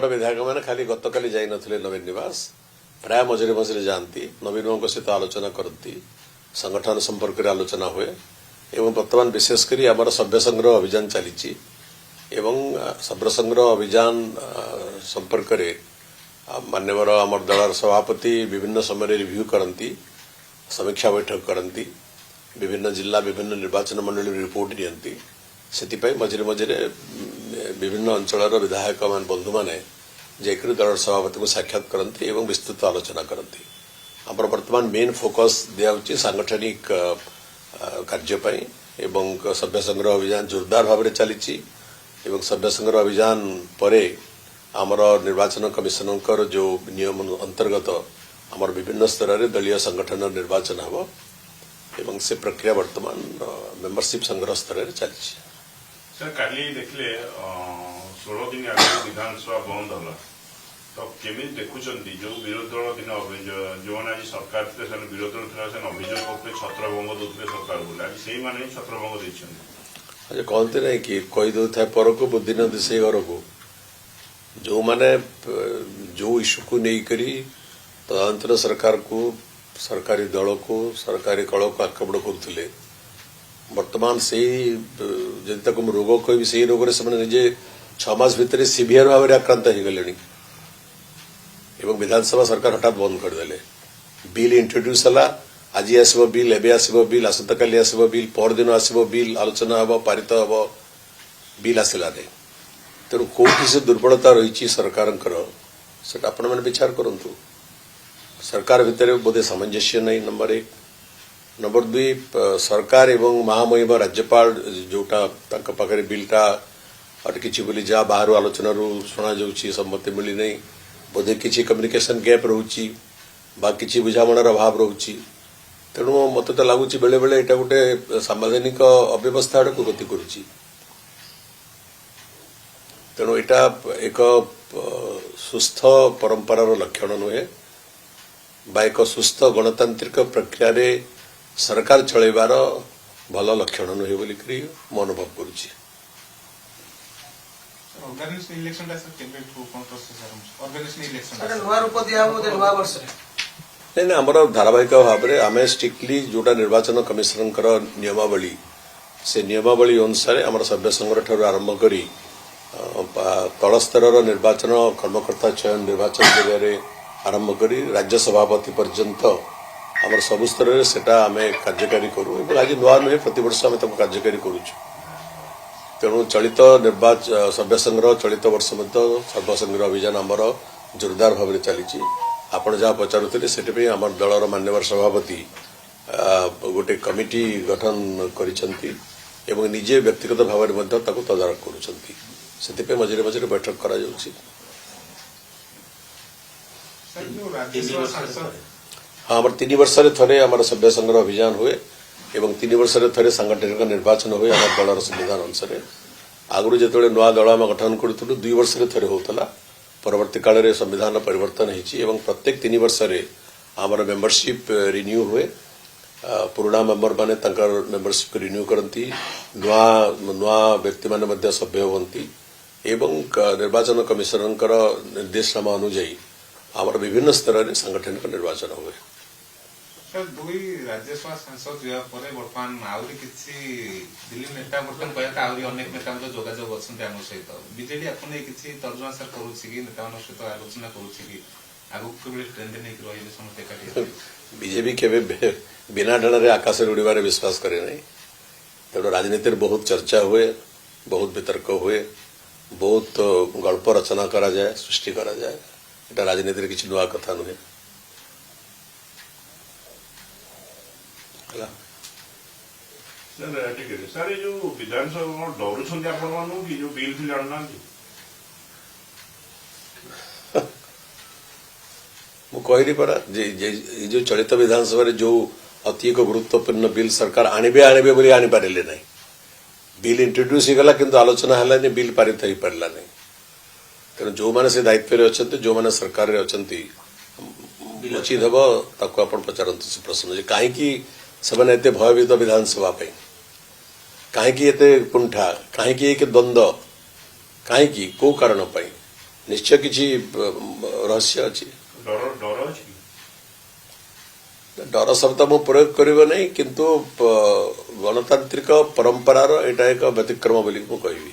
आमर विधायक मैंने खाली गतकाली जाई नथिले नवीन निवास प्राय मझे मझे जाती नवीन सहित आलोचना करती संगठन संपर्क रे आलोचना हुए एवं वर्तमान विशेषकर आमर सभ्य संग्रह अभियान चली सभ्य संग्रह अभियान संपर्क रे मान्यवर आमर दल सभापति विभिन्न समय रिव्यू करती समीक्षा बैठक करती विभिन्न जिला विभिन्न निर्वाचन मंडली रिपोर्ट नियंती से मझे मझे विभिन्न अंचल विधायक मान बंधु मैंने जाकर दल सभापति को साक्षात करती एवं विस्तृत आलोचना करती आमर वर्तमान मेन फोकस दिया सांगठनिक कार्यपाई एवं सभ्य संग्रह अभियान जोरदार भाव में चली सभ्य संग्रह अभियान पर आमर निर्वाचन कमिशनर जो नियम अंतर्गत आमर विभिन्न स्तर में दलीय संगठन निर्वाचन हम एवं से प्रक्रिया वर्तमान मेंबरशिप संग्रह स्तर में चली। सर काली देखले 16 दिन आगे विधानसभा बंद होला तो केमी देखुचंदी जो विरोधी दल दिन जो आज सरकार थे विरोधी दल था अभियोग करते छत्रभंग दौते सरकार बोला से माने छत्रभंग देछन कहते नहीं कि कही दे पर को बुद्धि न दिशे घर को जो माने जो इश्यू को लेकर तदंतर सरकार को सरकारी दल को सरकारी कल को आक्रमण करते वर्तमान से जदि रोग कह से रोग निजे 6 मास भितर सीवियर भाव में आक्रांत हो गले एवं विधानसभा सरकार हठात बंद करदे बिल इंट्रोड्यूस है आज आसब बिल एवं आसब बिल आसंता काली आसब बिल परदिन आसब बिल आलोचना हम पारित हम बिल आसला नहीं तेणु कौटी से दुर्बलता रही सरकार से आपण मैंने विचार करूँ सरकार भितर बोधे सामंजस्य नहीं नंबर 1 नंबर 2 सरकार एवं महामहिम राज्यपाल जोटा पाखे बिलटा अटकी बोली जहाँ बाहर आलोचना शुणा जा सम्मति मिली नहीं बोधे किसी कम्युनिकेशन गैप रोची कि बुझामणार अभाव रोची तेणु मत तो लगुच बेले बेले यहाँ गोटे सांविधानिक अव्यवस्था आड़ को गति करुच्ची तेणु यहाँ एक सुस्थ परंपरार लक्षण नुहे बा एक सुस्थ गणतांत्रिक प्रक्रिया रे सरकार चलैबार भल लक्षण नुहे बोली मो अनुभव करुच्ची नहीं आमर धारावाहिक भाव में आम स्ट्रिक्टली जोटा निर्वाचन कमिशनर नियमावली से नियमावली अनुसार आम सभ्य संग्रह ठार आरंभ कर तल स्तर निर्वाचन कर्मकर्ता चयन निर्वाचन जरिया आरंभ कर राज्य सभापति पर्यंत आम सबु स्तर से आम कार्यकारी करूँ आज नुआ नुहे प्रतिवर्ष आम कार्यकारी करुचु तेणु चलित निर्वाचन सभ्य संग्रह चलित वर्ष सभ्य संग्रह अभियान आमर जोरदार भाव में चली आपण जहाँ पचारुले से आम दलर मान्यवर सभापति गोटे कमिटी गठन करिसेंती एवं निजे व्यक्तिगत भाव में तदारख करुँचे मझे मझे बैठक करा हाँ आम 3 वर्ष थे आम सभ्य संग्रह अभियान हुए एवं 3 वर्ष थे सांगठनिक निर्वाचन हुए आम दलर संविधान अनुसार आगु जो नुआ दल आम गठन करूँ 2 वर्ष थे होता परवर्ती काल में संविधान परिवर्तन होती प्रत्येक 3 वर्ष आमर मेंबरशिप रिन्यू हुए पुराना मेंबर माने मेंबरशिप रिन्यू करती नुआ नुआ व्यक्ति माने सभ्य होती एवं निर्वाचन कमिशनर निर्देशनामा अनुजाई आमर विभिन्न स्तर में सांगठनिक निर्वाचन हुए। सर 2 राज्यसभा सांसद बर्तमान आहरी किसी दिल्ली नेता बर्तमान कहता आहरी अनेक नेता जोगाजोग अच्छा आम सहित बीजेडी आपने किसी तर्जमा सर करुच्ची नेता सहित आलोचना करुच्ची आगक ट्रेंड नहीं रही समस्त एकाठी बीजेपी के बिना डाण आकाश उड़ार विश्वास करे नहीं तेणु राजनीति बहुत चर्चा हुए बहुत वितर्क हुए बहुत गल्प रचना करा जाए सृष्टि करा जाए এটা রাজনীতির কিছু নুয়া কথা নুহে सर ठीक है सर ये जो विधानसभा डरू छंदी आपण मानु कि जो बिल फिल जानना मु कहरी परा जे जो चलित विधानसभा जो अति एक गुरुत्वपूर्ण बिल सरकार आनिबे बोली आनि पारिले नहीं बिल इंट्रोड्यूस हो गला किंतु आलोचना हला नहीं बिल पारित हो पारला नहीं तेणु जो मैंने से दायित्व अच्छा जो मैंने सरकार रे अच्छा उचित हम ताको आपण पचारंतु से प्रश्न कहीं से भयभीत विधानसभा कहीं कुंठा कहीं द्वंद्व कहीं कौ कारण ନିଶ୍ଚୟ କିଛି ରହସ୍ୟ ଅଛି। ଡର ଅଛି କି? ଡର ଶବ୍ଦ ମୁଁ ପ୍ରୟୋଗ କରିବ ନାହିଁ, କିନ୍ତୁ ଗଣତାନ୍ତ୍ରିକ ପରମ୍ପରାର ଏଇଟା ଏକ ବ୍ୟତିକ୍ରମ ବୋଲି ମୁଁ କହିବି।